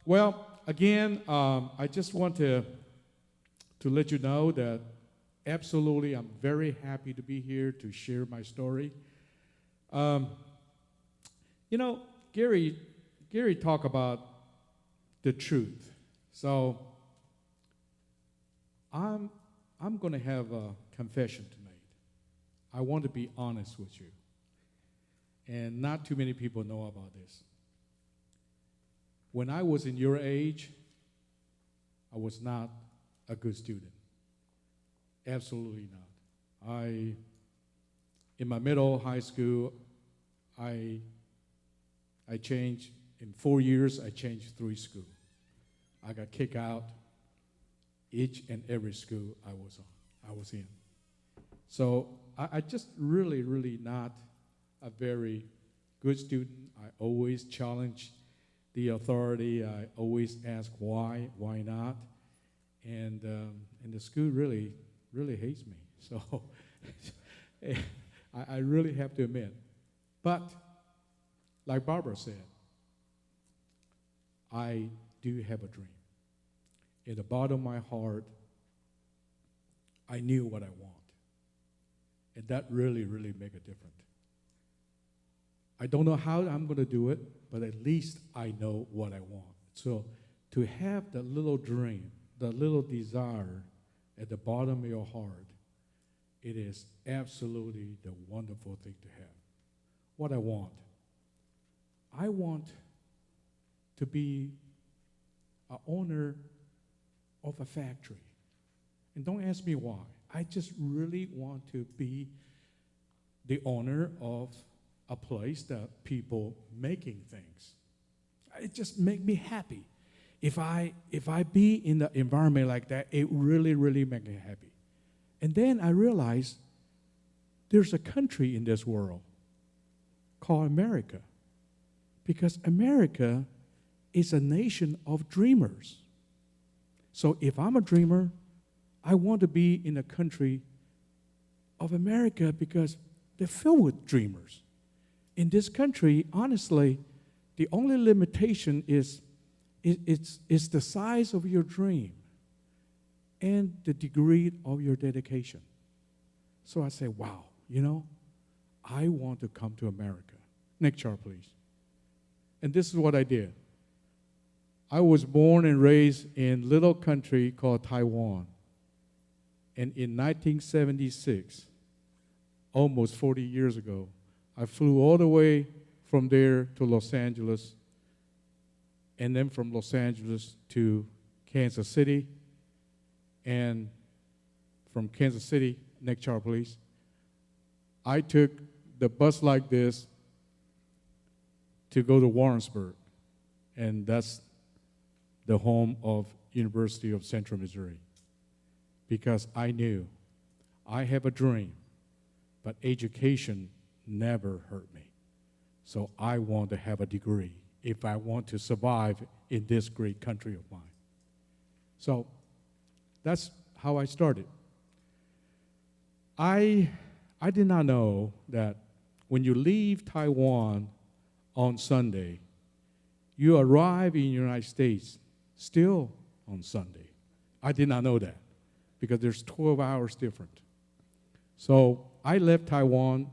Well, again, I just want to let you know that absolutely I'm very happy to be here to share my story. Um, you know, Gary talked about the truth. So I'm going to have a confession to make. I want to be honest with you. And not too many people know about this. When I was in your age, I was not a good student. Absolutely not. In my middle high school, I changed, in 4 years, I changed 3 schools. I got kicked out each and every school I was in. So I just really not a very good student. I always challenge the authority. I always ask why not, and the school really hates me. So I really have to admit. But like Barbara said, I do have a dream. In the bottom of my heart, I knew what I want. And that really make a difference. I don't know how I'm going to do it, but at least I know what I want. So to have the little dream, the little desire at the bottom of your heart, it is absolutely the wonderful thing to have. What I want to be an owner of a factory. And don't ask me why. I just really want to be the owner of a place that people making things. It just make me happy. If I be in the environment like that, it really make me happy. And then I realized there's a country in this world called America. Because America is a nation of dreamers. So if I'm a dreamer, I want to be in a country of America because they're filled with dreamers. In this country, honestly, the only limitation is the size of your dream and the degree of your dedication. So I say, wow, I want to come to America. Next chart, please. And this is what I did. I was born and raised in a little country called Taiwan. And in 1976, almost 40 years ago, I flew all the way from there to Los Angeles, and then from Los Angeles to Kansas City, and from Kansas City, next chart please, I took the bus like this to go to Warrensburg, and that's the home of University of Central Missouri, because I knew I have a dream, but education never hurt me. So I want to have a degree if I want to survive in this great country of mine. So that's how I started. I did not know that when you leave Taiwan on Sunday, you arrive in the United States still on Sunday. I did not know that because there's 12 hours different. So I left Taiwan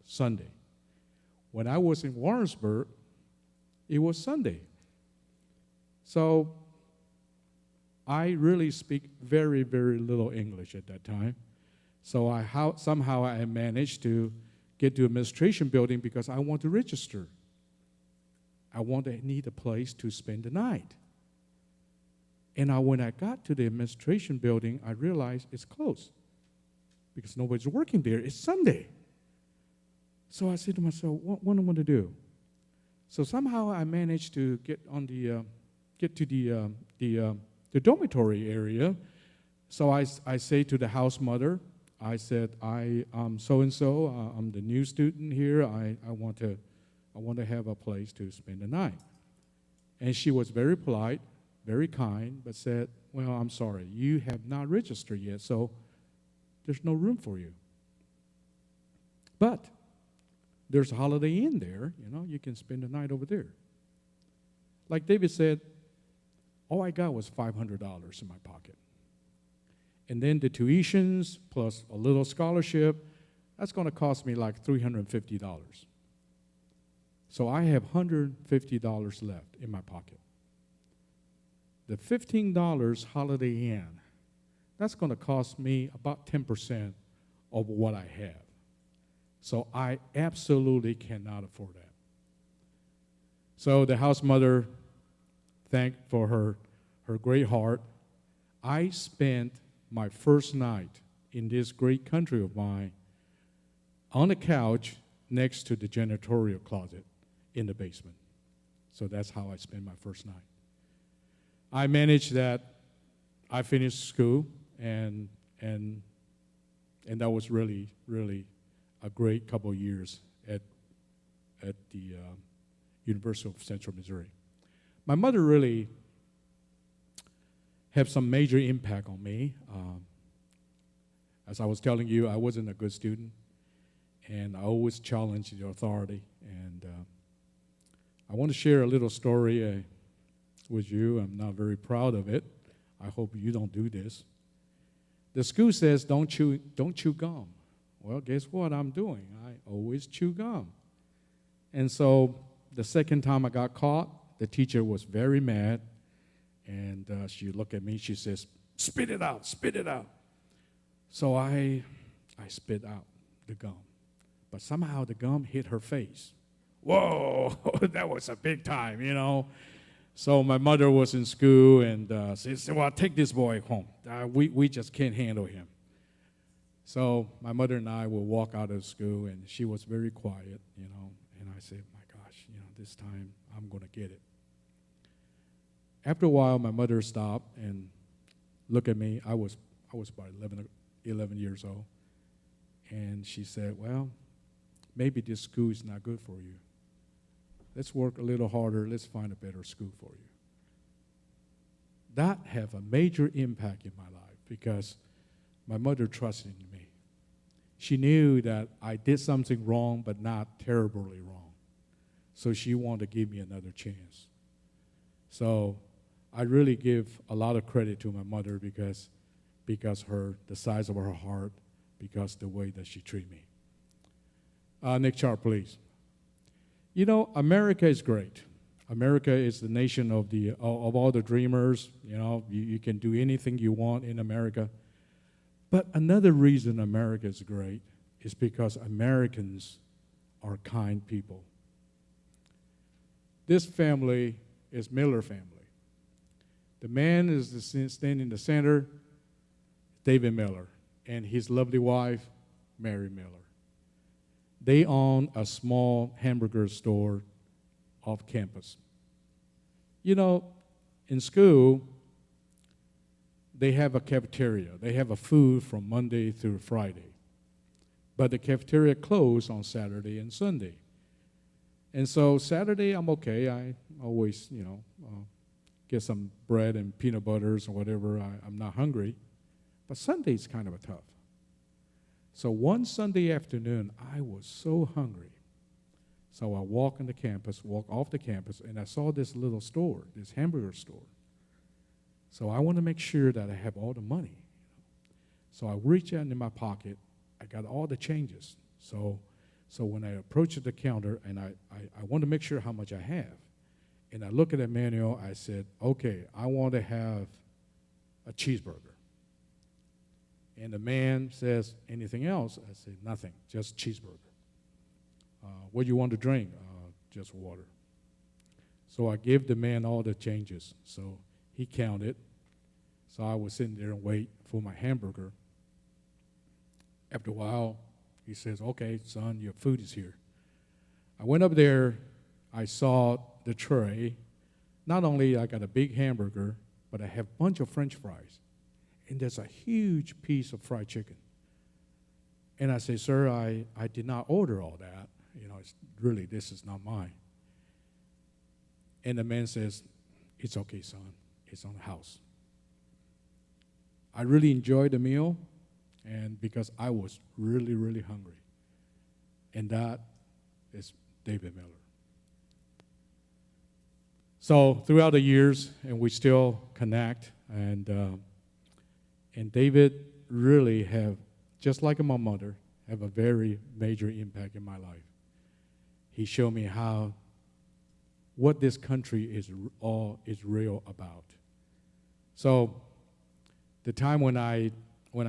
Sunday. When I was in Warrensburg, it was Sunday. So I really speak very little English at that time. So somehow I managed to get to administration building because I want to register. I need a place to spend the night. And when I got to the administration building, I realized it's closed because nobody's working there. It's Sunday. So I said to myself, what am I going to do? So somehow I managed to get to the dormitory area. So I say to the house mother, I said, I'm so-and-so, I'm the new student here, I want to have a place to spend the night. And she was very polite, very kind, but said, well, I'm sorry, you have not registered yet, so there's no room for you. But there's a Holiday Inn there, you can spend the night over there. Like David said, All I got was $500 in my pocket. And then the tuitions plus a little scholarship, that's going to cost me like $350. So I have $150 left in my pocket. The $15 Holiday Inn, that's going to cost me about 10% of what I have. So I absolutely cannot afford that. So the house mother thanked for her great heart. I spent my first night in this great country of mine on the couch next to the janitorial closet in the basement. So that's how I spent my first night. I managed that. I finished school, and that was really, really a great couple of years at the University of Central Missouri. My mother really had some major impact on me. As I was telling you, I wasn't a good student, and I always challenged the authority. And I want to share a little story with you. I'm not very proud of it. I hope you don't do this. The school says don't chew gum. Well, guess what I'm doing? I always chew gum. And so the second time I got caught, the teacher was very mad, and she looked at me. She says, "Spit it out, spit it out." So I spit out the gum, but somehow the gum hit her face. Whoa, that was a big time, you know. So my mother was in school, and she said, "Well, take this boy home. We just can't handle him." So my mother and I will walk out of school, and she was very quiet, you know. And I said, "My gosh, you know, this time I'm going to get it." After a while, my mother stopped and looked at me. I was about 11 years old, and she said, "Well, maybe this school is not good for you. Let's work a little harder. Let's find a better school for you." That had a major impact in my life because my mother trusted in me. She knew that I did something wrong, but not terribly wrong. So she wanted to give me another chance. So I really give a lot of credit to my mother because the size of her heart, because the way that she treated me. Next chart, please. You know, America is great. America is the nation of all the dreamers. You know, you can do anything you want in America. But another reason America is great is because Americans are kind people. This family is Miller family. The man is standing in the center, David Miller, and his lovely wife, Mary Miller. They own a small hamburger store off campus. You know, in school, they have a cafeteria. They have a food from Monday through Friday. But the cafeteria closed on Saturday and Sunday. And so Saturday, I'm okay. I always, you know, get some bread and peanut butters or whatever. I'm not hungry. But Sunday's kind of tough. So one Sunday afternoon, I was so hungry. So I walk off the campus, and I saw this little store, this hamburger store. So I want to make sure that I have all the money. So I reach out in my pocket. I got all the changes. So when I approach the counter, and I want to make sure how much I have. And I look at the menu, I said, "Okay, I want to have a cheeseburger." And the man says, "Anything else?" I said, "Nothing, just cheeseburger." "What do you want to drink?" "Just water." So I gave the man all the changes. So he counted. So I was sitting there and wait for my hamburger. After a while, he says, "Okay, son, your food is here." I went up there. I saw the tray. Not only I got a big hamburger, but I have a bunch of French fries. And there's a huge piece of fried chicken. And I say, "Sir, I did not order all that. You know, this is not mine." And the man says, "It's okay, son. It's on the house." I really enjoyed the meal, and because I was really, really hungry. And that is David Miller. So throughout the years, and we still connect, and David really have, just like my mother, have a very major impact in my life. He showed me what this country is real about. So the time when I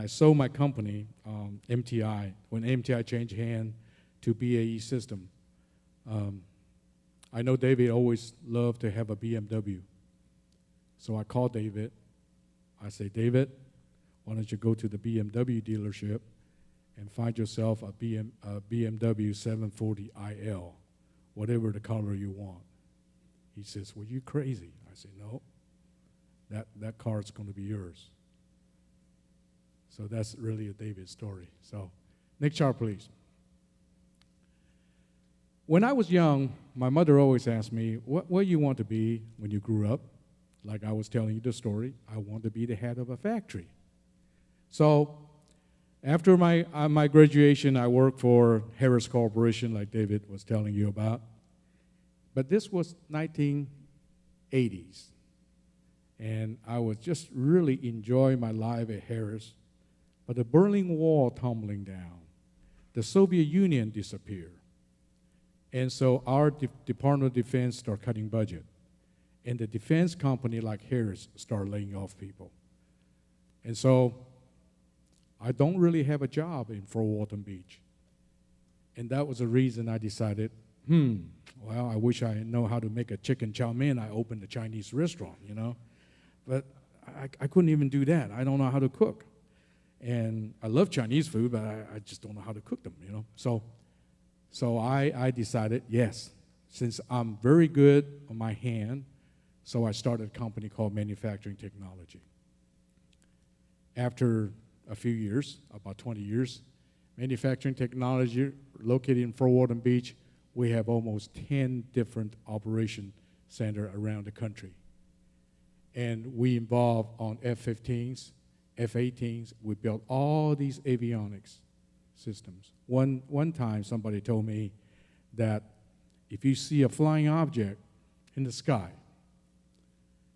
sold my company, MTI, when MTI changed hand to BAE System, I know David always loved to have a BMW. So I called David. I say, David, why don't you go to the BMW dealership and find yourself a BMW 740iL, whatever the color you want. He says, well, you crazy. I say, no, that car's going to be yours. So that's really a David story. So next chart, please. When I was young, my mother always asked me, what do you want to be when you grew up? Like I was telling you the story, I want to be the head of a factory. So after my graduation, I worked for Harris Corporation, like David was telling you about. But this was 1980s. And I was just really enjoying my life at Harris. But the Berlin Wall tumbling down. The Soviet Union disappeared. And so our Department of Defense started cutting budget. And the defense company like Harris started laying off people. And so I don't really have a job in Fort Walton Beach. And that was the reason I decided, well, I wish I know how to make a chicken chow mein. I opened a Chinese restaurant, you know. But I couldn't even do that. I don't know how to cook. And I love Chinese food, but I just don't know how to cook them, you know. So I decided, yes, since I'm very good on my hand, so I started a company called Manufacturing Technology. After a few years, about 20 years, Manufacturing Technology, located in Fort Walton Beach, we have almost 10 different operation centers around the country. And we involve on F-15s, F-18s. We built all these avionics systems. One time somebody told me that if you see a flying object in the sky,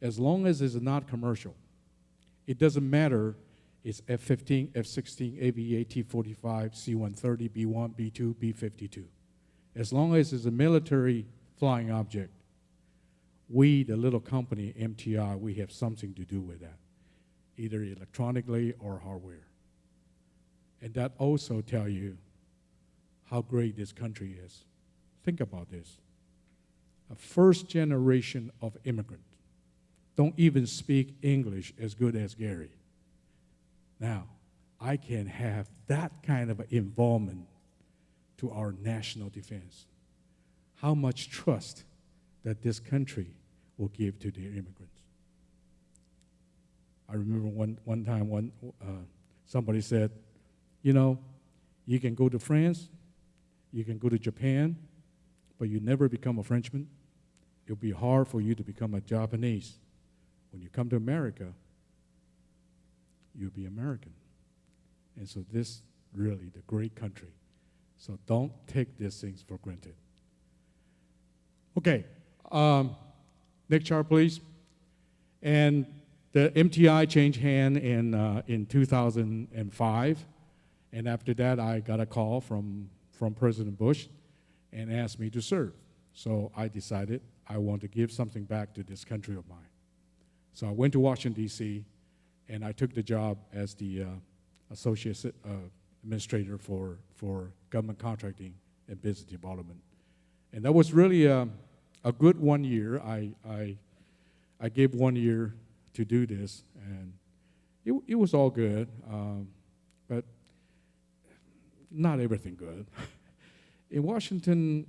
as long as it's not commercial, it doesn't matter it's F-15, F-16, AVA, T-45, C-130, B-1, B-2, B-52. As long as it's a military flying object, we, the little company, MTI, we have something to do with that, either electronically or hardware. And that also tells you how great this country is. Think about this. A first generation of immigrants don't even speak English as good as Gary. Now, I can have that kind of involvement to our national defense. How much trust that this country will give to their immigrants. I remember one time somebody said, you know, you can go to France, you can go to Japan, but you never become a Frenchman. It'll be hard for you to become a Japanese. When you come to America, you'll be American. And so this really the great country. So don't take these things for granted. Okay, next chart, please. And the MTI changed hand in 2005. And after that, I got a call from President Bush and asked me to serve. So I decided I want to give something back to this country of mine. So I went to Washington, D.C., and I took the job as the Associate Administrator for Government Contracting and Business Development. And that was really a good 1 year. I gave 1 year to do this, and it was all good, but not everything good. In Washington,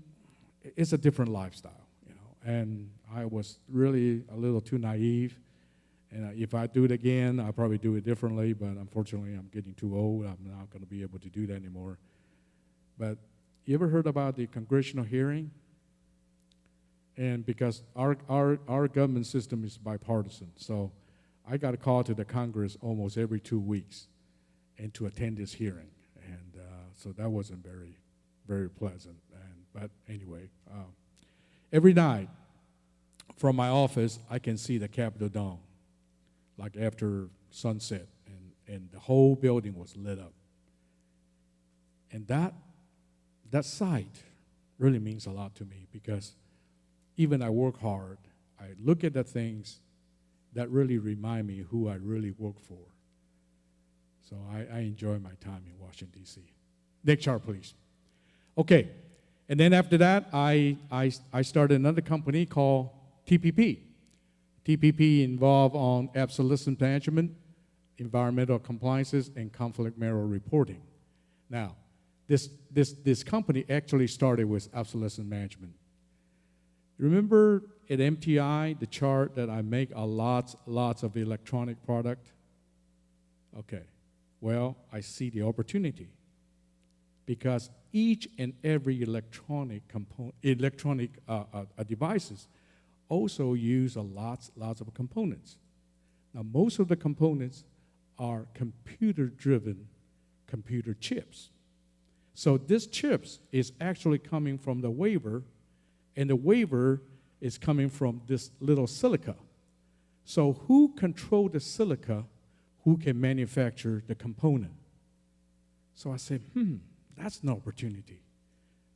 it's a different lifestyle, you know, and I was really a little too naive. And if I do it again, I'll probably do it differently, but unfortunately, I'm getting too old. I'm not going to be able to do that anymore. But you ever heard about the congressional hearing? And because our government system is bipartisan, so I got a call to the Congress almost every 2 weeks and to attend this hearing. And so that wasn't very, very pleasant. But anyway, every night from my office, I can see the Capitol Dome, like after sunset, and the whole building was lit up. And that sight really means a lot to me, because even I work hard, I look at the things that really remind me who I really work for. So I enjoy my time in Washington, D.C. Next chart, please. Okay, and then after that, I started another company called TPP. TPP involved on obsolescence management, environmental compliances, and conflict matter reporting. Now, this company actually started with obsolescence management. Remember at MTI, the chart that I make lots of electronic product? Okay, well, I see the opportunity, because each and every electronic devices also use lots of components. Now, most of the components are computer-driven computer chips. So this chips is actually coming from the wafer, and the wafer is coming from this little silica. So who control the silica? Who can manufacture the component? So I said, that's an opportunity.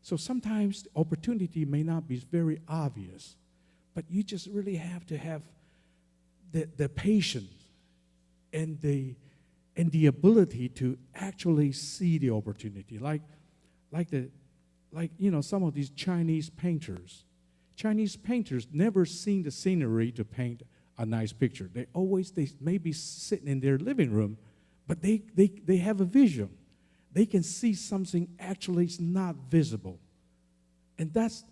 So sometimes the opportunity may not be very obvious, but you just really have to have the patience and the ability to actually see the opportunity. Like some of these Chinese painters. Chinese painters never seen the scenery to paint a nice picture. They may be sitting in their living room, but they have a vision. They can see something actually is not visible. And that's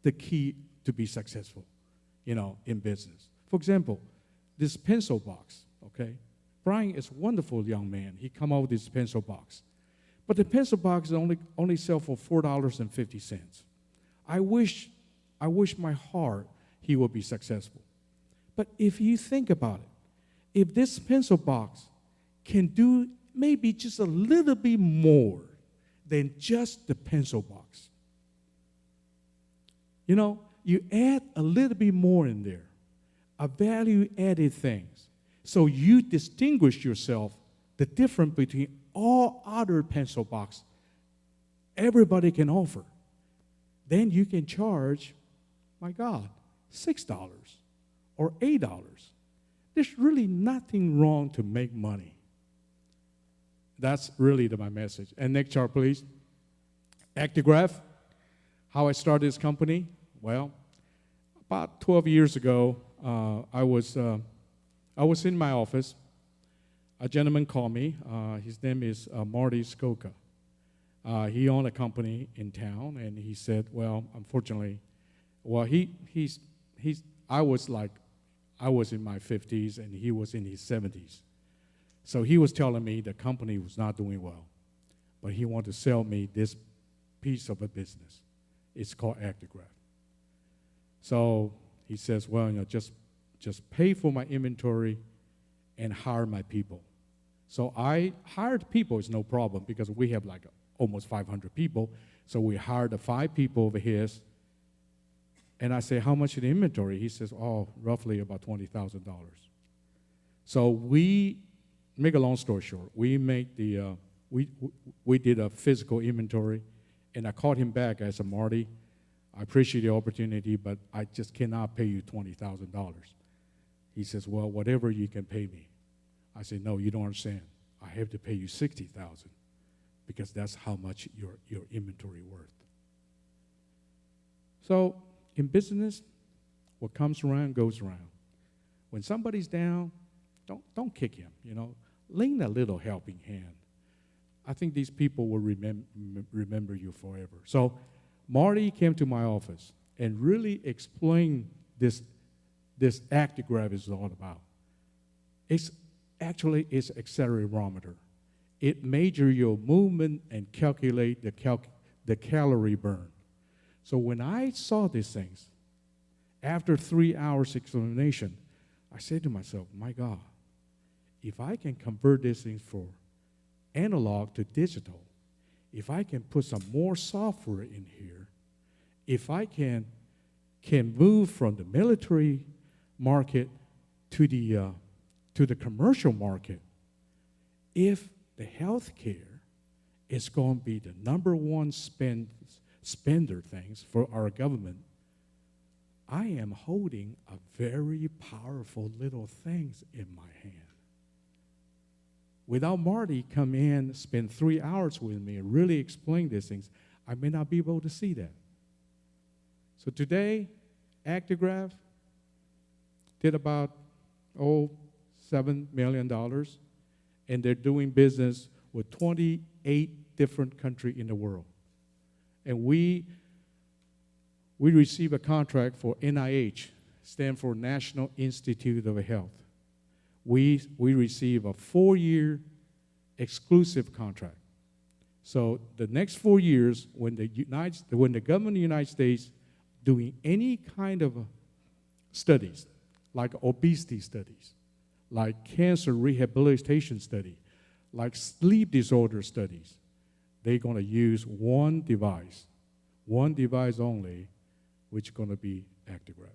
the key to be successful, in business. For example, this pencil box, okay? Brian is a wonderful young man. He come out with this pencil box. But the pencil box is only sell for $4.50. I wish my heart he would be successful. But if you think about it, if this pencil box can do maybe just a little bit more than just the pencil box, you add a little bit more in there, a value-added things, so you distinguish yourself, the difference between all other pencil box everybody can offer. Then you can charge, my God, $6 or $8. There's really nothing wrong to make money. That's really my message. And next chart, please. Actigraph, how I started this company. Well, about 12 years ago, I was in my office. A gentleman called me. His name is Marty Skoka. He owned a company in town, and he said, well, unfortunately, I was in my 50s, and he was in his 70s. So he was telling me the company was not doing well, but he wanted to sell me this piece of a business. It's called Actigraph. So he says, well, just pay for my inventory and hire my people. So I hired people, it's no problem, because we have like almost 500 people. So we hired the 5 people over here. And I say, how much is the inventory? He says, roughly about $20,000. So we, make a long story short, we did a physical inventory, and I called him back. I said, Marty, I appreciate the opportunity, but I just cannot pay you $20,000. He says, well, whatever you can pay me. I said, no, you don't understand. I have to pay you $60,000 because that's how much your inventory worth. So in business, what comes around goes around. When somebody's down, don't kick him, Lend a little helping hand. I think these people will remember you forever. So Marty came to my office and really explained this Actigraph is all about. It's accelerometer. It measures your movement and calculate the calorie burn. So when I saw these things, after 3 hours explanation, I said to myself, my God, if I can convert these things from analog to digital, if I can put some more software in here, if I can can move from the military market to the commercial market if the health care is going to be the number one spender things for our government. I am holding a very powerful little things in my hand. Without Marty come in, spend 3 hours with me and really explain these things, I may not be able to see that. So today, Actigraph did about, $7 million, and they're doing business with 28 different countries in the world. And we receive a contract for NIH, stand for National Institute of Health. We receive a 4-year exclusive contract. So the next 4 years, when the government of the United States doing any kind of studies, like obesity studies, like cancer rehabilitation study, like sleep disorder studies, they're going to use one device only, which is going to be Actigraph.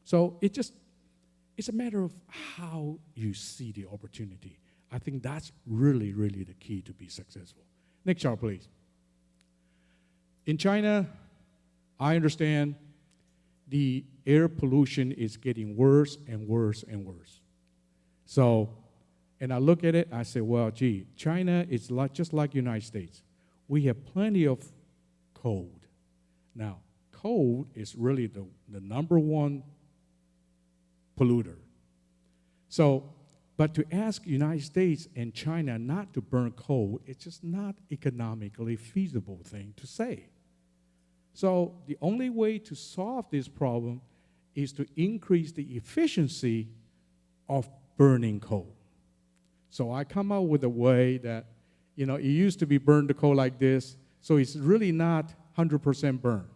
So it's a matter of how you see the opportunity. I think that's really, really the key to be successful. Next chart, please. In China, I understand the air pollution is getting worse and worse and worse. So, and I look at it, I say, well, gee, China is just like United States. We have plenty of cold. Now, cold is really the number one polluter. So, but to ask United States and China not to burn coal, it's just not economically feasible thing to say. So the only way to solve this problem is to increase the efficiency of burning coal. So I come out with a way that, it used to be burn the coal like this, so it's really not 100% burned.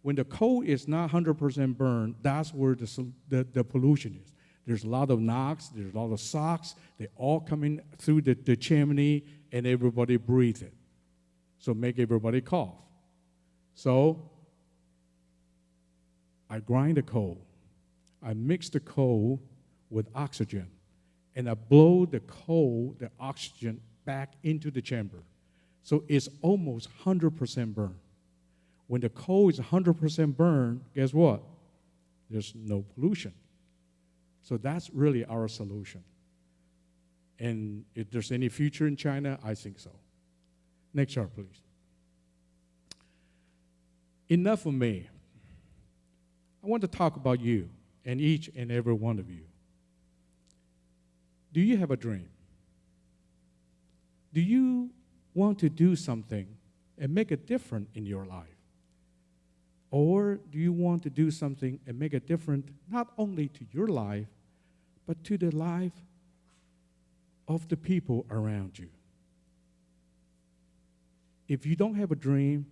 When the coal is not 100% burned, that's where the pollution is. There's a lot of NOx, there's a lot of SOx, they all coming through the chimney, and everybody breathe it. So make everybody cough. So I grind the coal, I mix the coal with oxygen, and I blow the oxygen back into the chamber. So it's almost 100% burned. When the coal is 100% burned, guess what? There's no pollution. So that's really our solution. And if there's any future in China, I think so. Next chart, please. Enough of me. I want to talk about you and each and every one of you. Do you have a dream? Do you want to do something and make a difference in your life? Or do you want to do something and make a difference not only to your life, but to the life of the people around you? If you don't have a dream,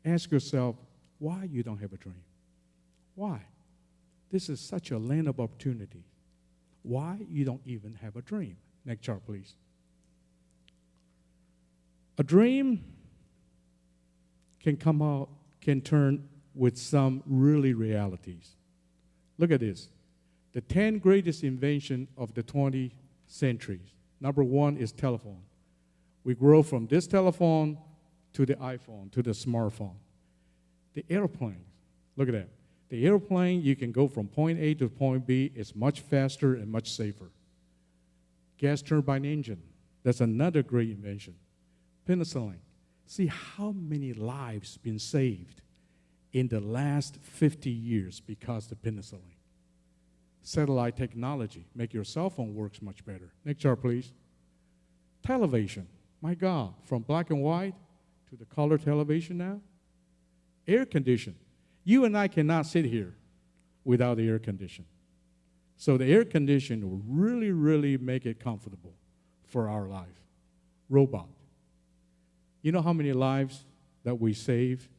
ask yourself why you don't have a dream. Why? This is such a land of opportunity. Why you don't even have a dream? Next chart, please. A dream can turn with some really realities. Look at this. The 10 greatest inventions of the 20th century. Number 1 is telephone. We grow from this telephone to the iPhone, to the smartphone. The airplane, look at that. The airplane, you can go from point A to point B. It's much faster and much safer. Gas turbine engine, that's another great invention. Penicillin. See how many lives been saved in the last 50 years because of penicillin. Satellite technology, make your cell phone works much better. Next chart, please. Television, my God, from black and white to the color television now. Air condition. You and I cannot sit here without the air condition. So the air condition will really, really make it comfortable for our life. Robot. You know how many lives that we save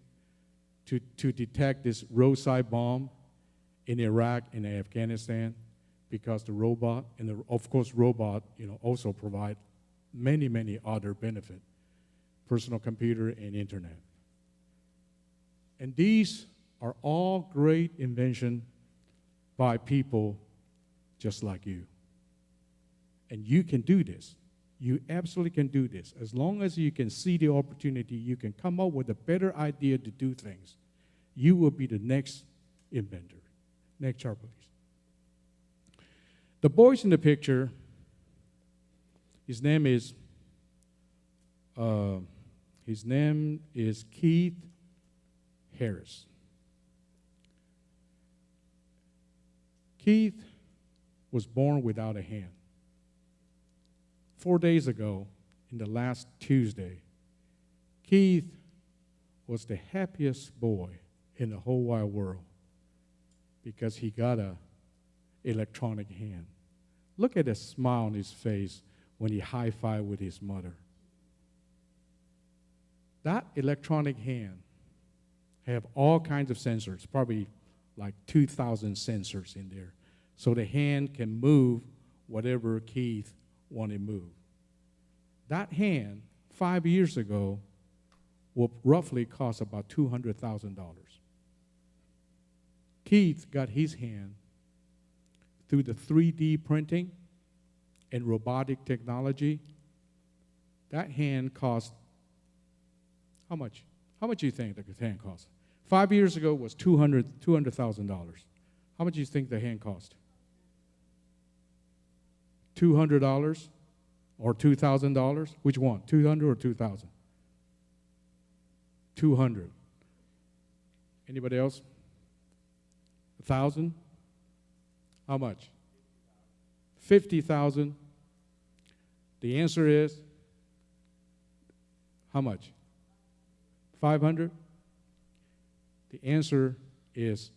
to detect this roadside bomb in Iraq and Afghanistan? Because the robot, and of course robot, also provide many, many other benefits. Personal computer and internet. And these are all great inventions by people just like you. And you can do this. You absolutely can do this. As long as you can see the opportunity, you can come up with a better idea to do things. You will be the next inventor. Next chart, please. The boys in the picture, his name is Keith Harris. Keith was born without a hand. 4 days ago, in the last Tuesday, Keith was the happiest boy in the whole wide world because he got an electronic hand. Look at the smile on his face when he high-fived with his mother. That electronic hand have all kinds of sensors, probably like 2,000 sensors in there. So the hand can move whatever Keith wanted to move. That hand, 5 years ago, will roughly cost about $200,000. Keith got his hand through the 3D printing and robotic technology. That hand cost, how much? How much do you think the hand cost? 5 years ago was $200,000. How much do you think the hand cost? $200 or $2,000? Which one? 200 or 2,000? 200. Anybody else? 1,000? How much? 50,000. The answer is how much? 500? The answer is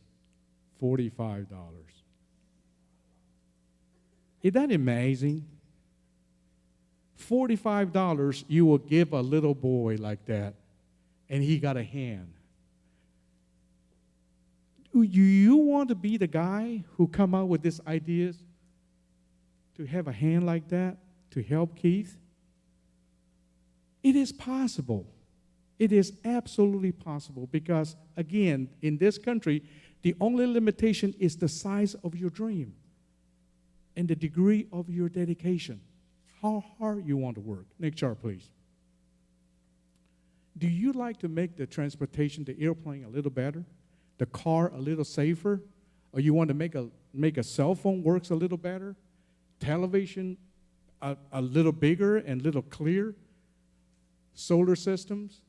$45. Isn't that amazing? $45 you will give a little boy like that, and he got a hand. Do you want to be the guy who come out with these ideas to have a hand like that to help Keith? It is possible. It is absolutely possible because, again, in this country, the only limitation is the size of your dream and the degree of your dedication, how hard you want to work. Next chart, please. Do you like to make the transportation, the airplane, a little better, the car a little safer, or you want to make a cell phone works a little better, television a little bigger and a little clear, solar systems,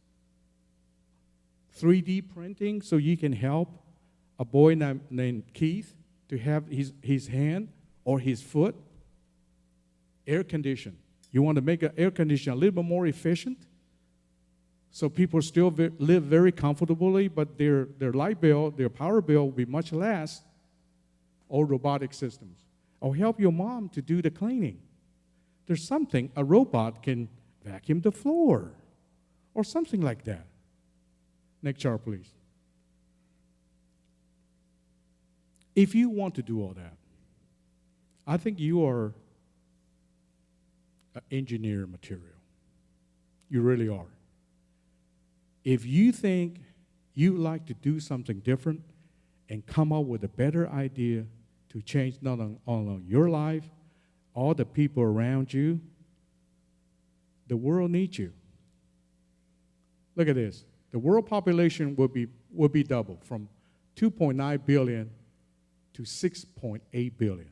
3D printing so you can help a boy named Keith to have his hand or his foot, air condition. You want to make an air conditioner a little bit more efficient so people still live very comfortably, but their light bill, their power bill will be much less, or robotic systems. Or help your mom to do the cleaning. There's something, a robot can vacuum the floor or something like that. Next chart, please. If you want to do all that, I think you are an engineer material. You really are. If you think you like to do something different and come up with a better idea to change not only your life, all the people around you, the world needs you. Look at this. The world population will be doubled from 2.9 billion to 6.8 billion.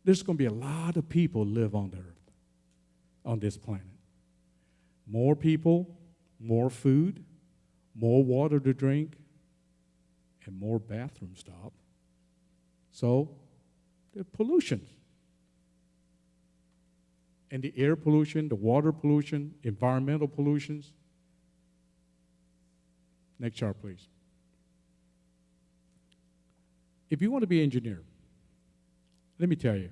There's going to be a lot of people live on the earth, on this planet. More people, more food, more water to drink, and more bathroom stop. So, the pollution. And the air pollution, the water pollution, environmental pollutions. Next chart, please. If you want to be an engineer, let me tell you,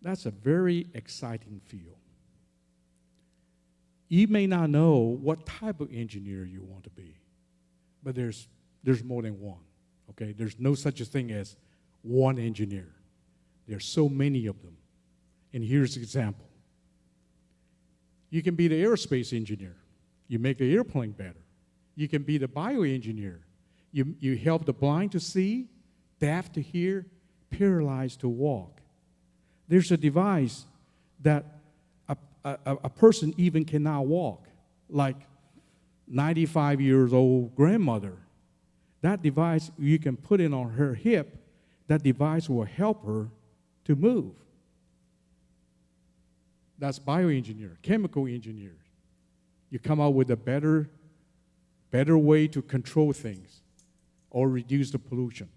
that's a very exciting field. You may not know what type of engineer you want to be, but there's more than one, okay? There's no such a thing as one engineer. There's so many of them. And here's an example. You can be the aerospace engineer. You make the airplane better. You can be the bioengineer. You help the blind to see, deaf to hear, paralyzed to walk. There's a device that a person even cannot walk, like 95 years old grandmother. That device, you can put it on her hip. That device will help her to move. That's bioengineer, chemical engineers. You come out with a better way to control things or reduce the pollution.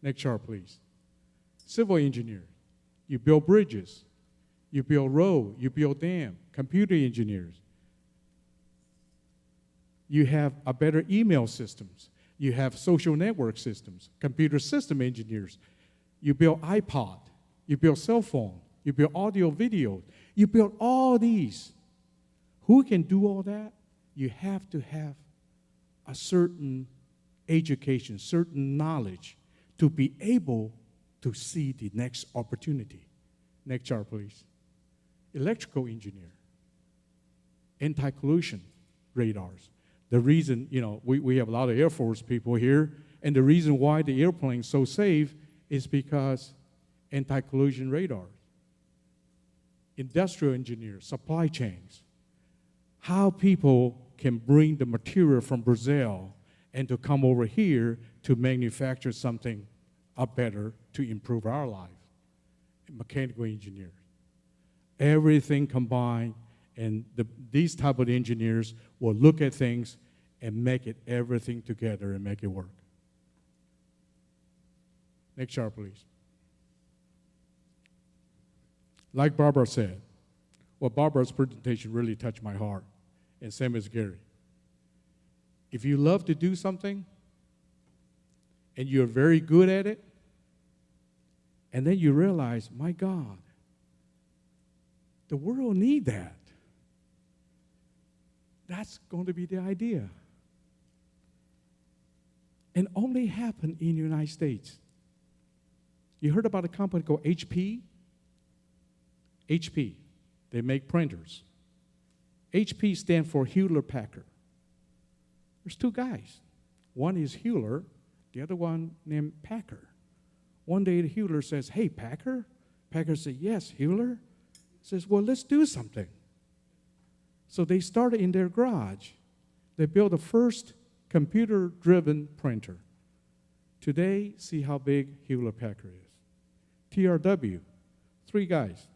Next chart, please. Civil engineer. You build bridges. You build road. You build dam. Computer engineers. You have a better email systems. You have social network systems. Computer system engineers. You build iPod. You build cell phone. You build audio, video. You build all these. Who can do all that? You have to have a certain education, certain knowledge to be able to see the next opportunity. Next chart, please. Electrical engineer. Anti-collision radars. The reason, we have a lot of Air Force people here, and the reason why the airplane is so safe is because anti-collision radars. Industrial engineers, supply chains. How people can bring the material from Brazil and to come over here to manufacture something better to improve our life. Mechanical engineers. Everything combined, and these type of engineers will look at things and make it everything together and make it work. Next chart, please. Like Barbara said, Barbara's presentation really touched my heart, and same as Gary. If you love to do something, and you're very good at it, and then you realize, my God, the world needs that. That's going to be the idea. And only happen in the United States. You heard about a company called HP? HP, they make printers. HP stands for Hewlett-Packard. There's two guys. One is Hewlett, the other one named Packard. One day Hewlett says, hey, Packard? Packard said, yes, Hewlett. Says, well, let's do something. So they started in their garage. They built the first computer-driven printer. Today, see how big Hewlett-Packard is. TRW, three guys.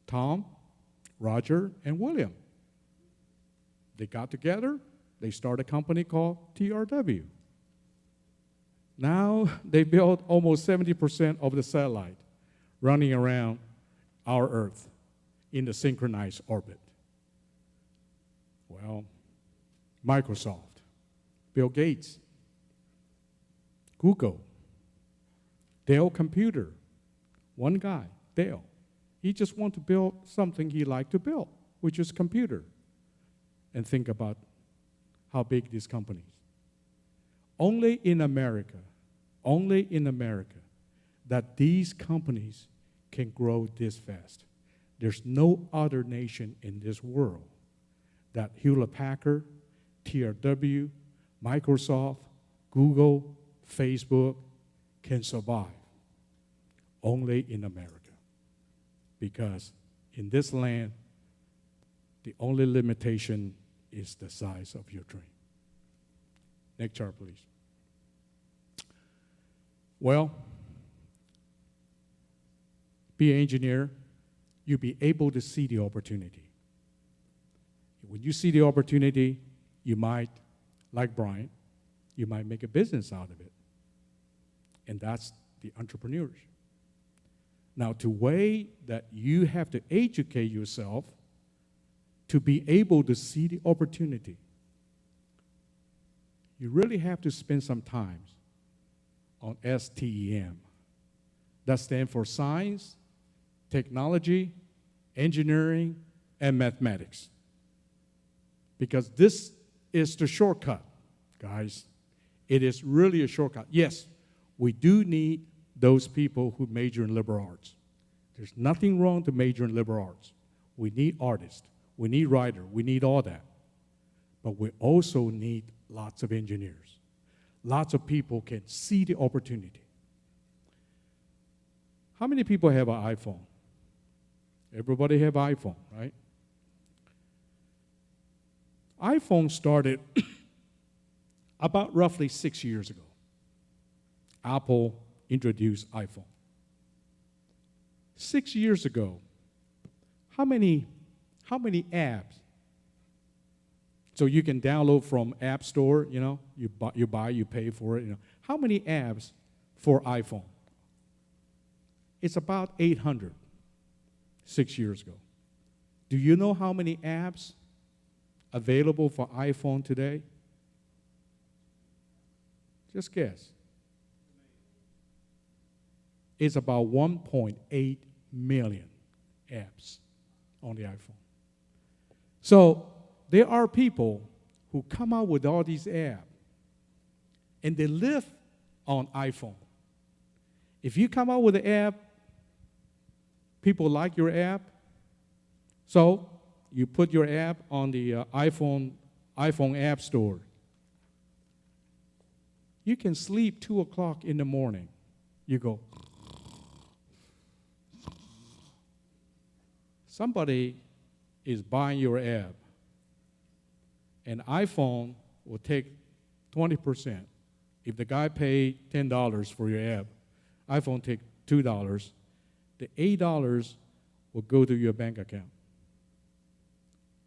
Tom, Roger, and William. They got together. They started a company called TRW. Now they built almost 70% of the satellite running around our Earth in the synchronized orbit. Well, Microsoft, Bill Gates, Google, Dell Computer, one guy, Dell. He just wanted to build something he liked to build, which is computer. And think about how big these companies. Only in America, that these companies can grow this fast. There's no other nation in this world that Hewlett-Packard, TRW, Microsoft, Google, Facebook can survive. Only in America. Because in this land, the only limitation is the size of your dream. Next chart, please. Well, be an engineer, you'll be able to see the opportunity. When you see the opportunity, you might, like Brian, you might make a business out of it. And that's the entrepreneurs. Now, the way that you have to educate yourself to be able to see the opportunity, you really have to spend some time on STEM. That stands for science, technology, engineering, and mathematics. Because this is the shortcut, guys. It is really a shortcut. Yes, we do need those people who major in liberal arts. There's nothing wrong to major in liberal arts. We need artists. We need writers. We need all that. But we also need lots of engineers. Lots of people can see the opportunity. How many people have an iPhone? Everybody have an iPhone, right? iPhone started about roughly 6 years ago. Apple introduced iPhone. 6 years ago, how many apps? So you can download from App Store, you buy, you pay for it, How many apps for iPhone? It's about 800 6 years ago. Do you know how many apps available for iPhone today? Just guess. It's about 1.8 million apps on the iPhone. So there are people who come out with all these apps, and they live on iPhone. If you come out with an app, people like your app, so you put your app on the iPhone App Store. You can sleep 2 o'clock in the morning. You go. Somebody is buying your app, and iPhone will take 20%. If the guy paid $10 for your app, iPhone take $2. The $8 will go to your bank account.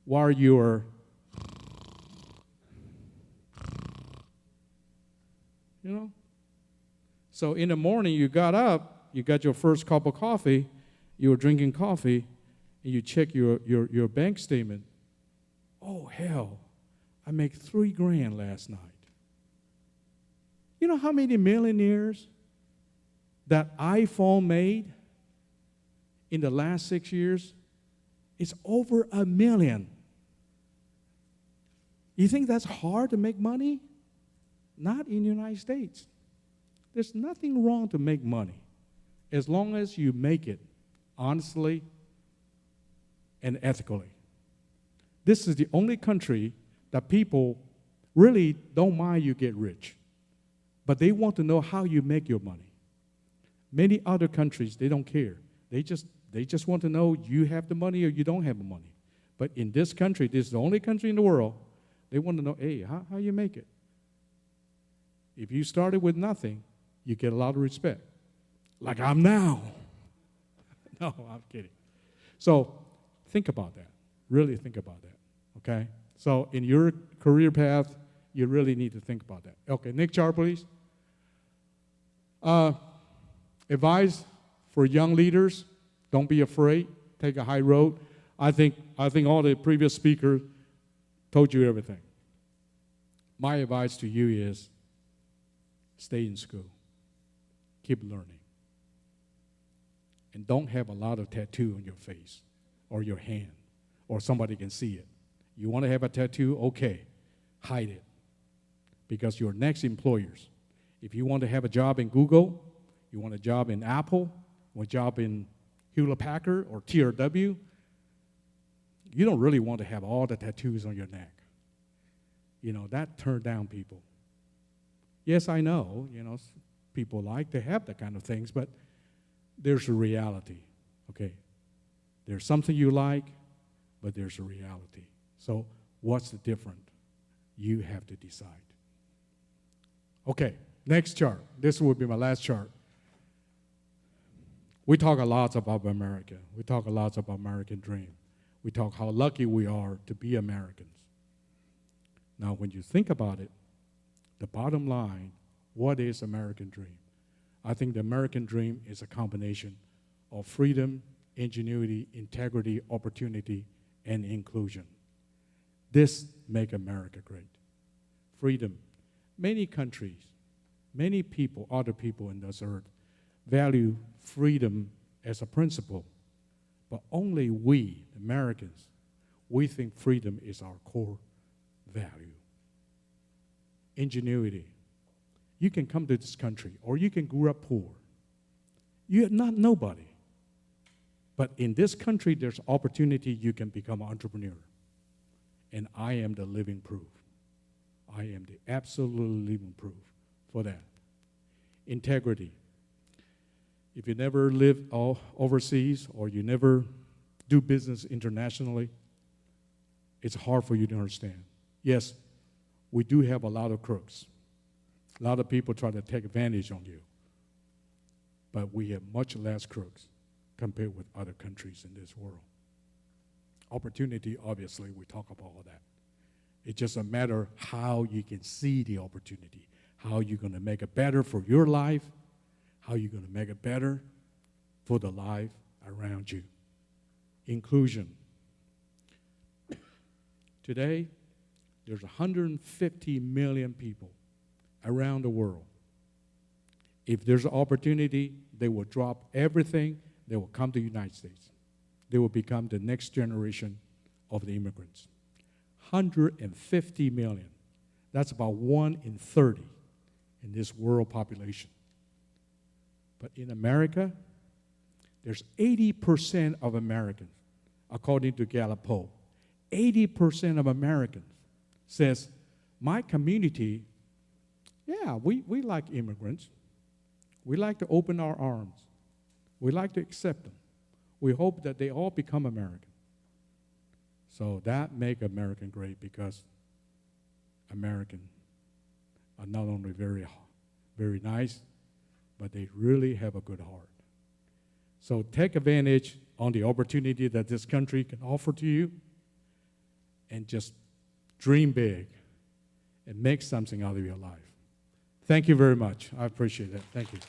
While you're, So in the morning, you got up, you got your first cup of coffee, you were drinking coffee, and you check your bank statement. Oh, hell, I make $3,000 last night. You know how many millionaires that iPhone made in the last 6 years? It's over 1 million. You think that's hard to make money? Not in the United States. There's nothing wrong to make money as long as you make it honestly and ethically. This is the only country that people really don't mind you get rich, but they want to know how you make your money. Many other countries, they don't care. They just want to know you have the money or you don't have the money. But in this country, this is the only country in the world, they want to know, hey, how you make it? If you started with nothing, you get a lot of respect. Like I'm now. No, I'm kidding. So think about that. Really think about that, okay? So in your career path, you really need to think about that. Okay, next chart, please. Advice for young leaders, don't be afraid. Take a high road. I think all the previous speakers told you everything. My advice to you is stay in school. Keep learning. And don't have a lot of tattoo on your face or your hand or somebody can see it. You want to have a tattoo? Okay. Hide it. Because your next employers, if you want to have a job in Google, you want a job in Apple, or a job in Hewlett-Packard or TRW, you don't really want to have all the tattoos on your neck. That turned down people. Yes, I know, people like to have that kind of things, but there's a reality, okay? There's something you like, but there's a reality. So what's the difference? You have to decide. Okay, next chart. This will be my last chart. We talk a lot about America. We talk a lot about American dream. We talk how lucky we are to be Americans. Now, when you think about it, the bottom line, what is American dream? I think the American dream is a combination of freedom, ingenuity, integrity, opportunity, and inclusion. This makes America great. Freedom. Many countries, many people, other people in this earth, value freedom as a principle, but only we, Americans, we think freedom is our core value. Ingenuity. You can come to this country, or you can grow up poor. You're not nobody. But in this country, there's opportunity you can become an entrepreneur. And I am the living proof. I am the absolute living proof for that. Integrity. If you never live overseas or you never do business internationally, it's hard for you to understand. Yes, we do have a lot of crooks. A lot of people try to take advantage on you. But we have much less crooks compared with other countries in this world. Opportunity, obviously, we talk about all that. It's just a matter how you can see the opportunity, how you're going to make it better for your life, how you're going to make it better for the life around you. Inclusion. Today, there's 150 million people around the world. If there's an opportunity, they will drop everything. They will come to the United States. They will become the next generation of the immigrants. 150 million. That's about 1 in 30 in this world population. But in America, there's 80% of Americans, according to Gallup poll. 80% of Americans says, my community, yeah, we like immigrants. We like to open our arms. We like to accept them. We hope that they all become American. So that makes American great because Americans are not only very, very nice, but they really have a good heart. So take advantage on the opportunity that this country can offer to you and just dream big and make something out of your life. Thank you very much. I appreciate that. Thank you.